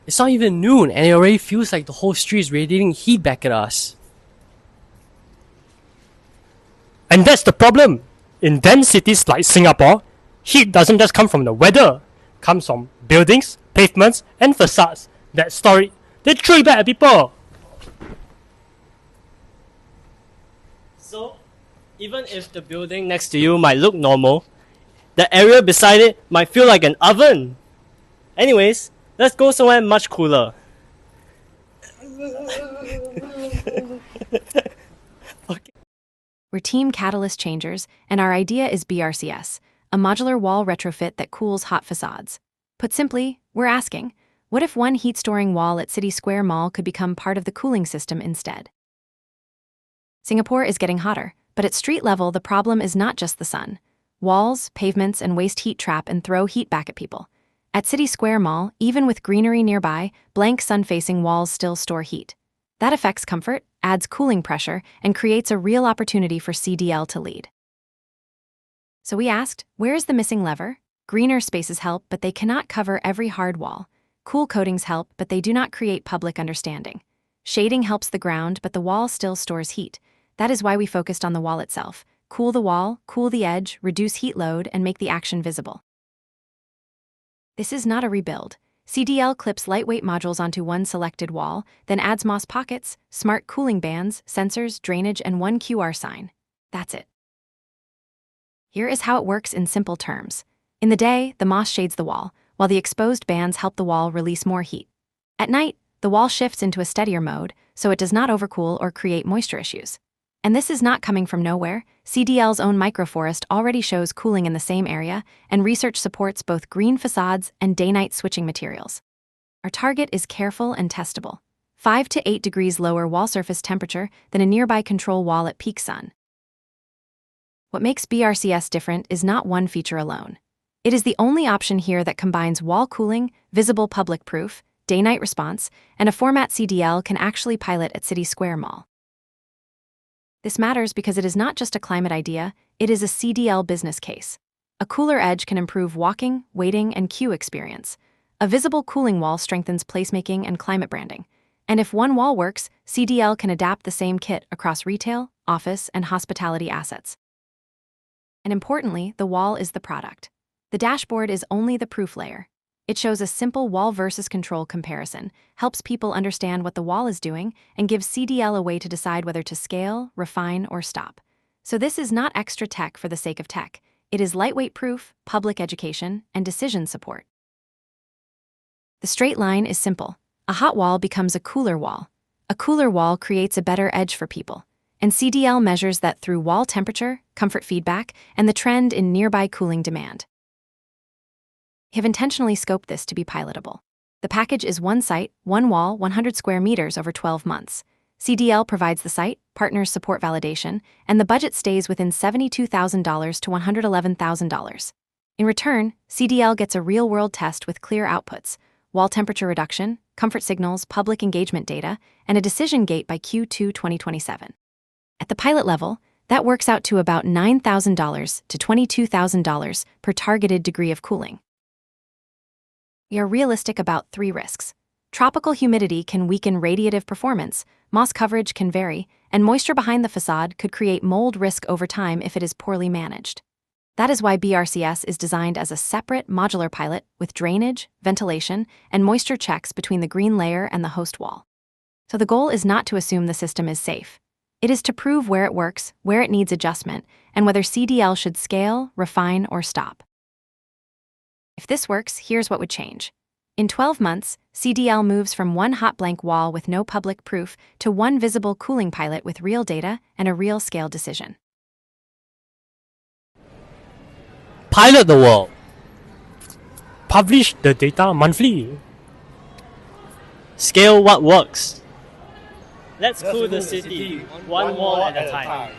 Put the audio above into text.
It's not even noon and it already feels like the whole street is radiating heat back at us. And that's the problem. In dense cities like Singapore, heat doesn't just come from the weather. It comes from buildings, pavements, and facades that store it. They throw it back at people. So, even if the building next to you might look normal, the area beside it might feel like an oven. Anyways, let's go somewhere much cooler. We're Team Catalyst Changers, and our idea is BRCS, a modular wall retrofit that cools hot facades. Put simply, we're asking, what if one heat-storing wall at City Square Mall could become part of the cooling system instead? Singapore is getting hotter, but at street level, the problem is not just the sun. Walls, pavements, and waste heat trap and throw heat back at people. At City Square Mall, even with greenery nearby, blank sun-facing walls still store heat. That affects comfort, adds cooling pressure, and creates a real opportunity for CDL to lead. So we asked, where is the missing lever? Greener spaces help, but they cannot cover every hard wall. Cool coatings help, but they do not create public understanding. Shading helps the ground, but the wall still stores heat. That is why we focused on the wall itself. Cool the wall, cool the edge, reduce heat load, and make the action visible. This is not a rebuild. CDL clips lightweight modules onto one selected wall, then adds MOS pockets, smart cooling bands, sensors, drainage, and one QR sign. That's it. Here is how it works in simple terms. In the day, the MOS shades the wall, while the exposed bands help the wall release more heat. At night, the wall shifts into a steadier mode, so it does not overcool or create moisture issues. And this is not coming from nowhere. CDL's own microforest already shows cooling in the same area, and research supports both green facades and day-night switching materials. Our target is careful and testable. 5 to 8 degrees lower wall surface temperature than a nearby control wall at peak sun. What makes BRCS different is not one feature alone. It is the only option here that combines wall cooling, visible public proof, day-night response, and a format CDL can actually pilot at City Square Mall. This matters because it is not just a climate idea, it is a CDL business case. A cooler edge can improve walking, waiting, and queue experience. A visible cooling wall strengthens placemaking and climate branding. And if one wall works, CDL can adapt the same kit across retail, office, and hospitality assets. And importantly, the wall is the product. The dashboard is only the proof layer. It shows a simple wall versus control comparison, helps people understand what the wall is doing, and gives CDL a way to decide whether to scale, refine, or stop. So this is not extra tech for the sake of tech. It is lightweight proof, public education, and decision support. The straight line is simple. A hot wall becomes a cooler wall. A cooler wall creates a better edge for people. And CDL measures that through wall temperature, comfort feedback, and the trend in nearby cooling demand. We have intentionally scoped this to be pilotable. The package is one site, one wall, 100 square meters over 12 months. CDL provides the site, partners support validation, and the budget stays within $72,000 to $111,000. In return, CDL gets a real-world test with clear outputs, wall temperature reduction, comfort signals, public engagement data, and a decision gate by Q2 2027. At the pilot level, that works out to about $9,000 to $22,000 per targeted degree of cooling. We are realistic about 3 risks. Tropical humidity can weaken radiative performance, moss coverage can vary, and moisture behind the facade could create mold risk over time if it is poorly managed. That is why BRCS is designed as a separate modular pilot with drainage, ventilation, and moisture checks between the green layer and the host wall. So the goal is not to assume the system is safe. It is to prove where it works, where it needs adjustment, and whether CDL should scale, refine, or stop. If this works, here's what would change. In 12 months, CDL moves from one hot blank wall with no public proof to one visible cooling pilot with real data and a real scale decision. Pilot the world. Publish the data monthly. Scale what works. Let's cool the city, one wall at a time.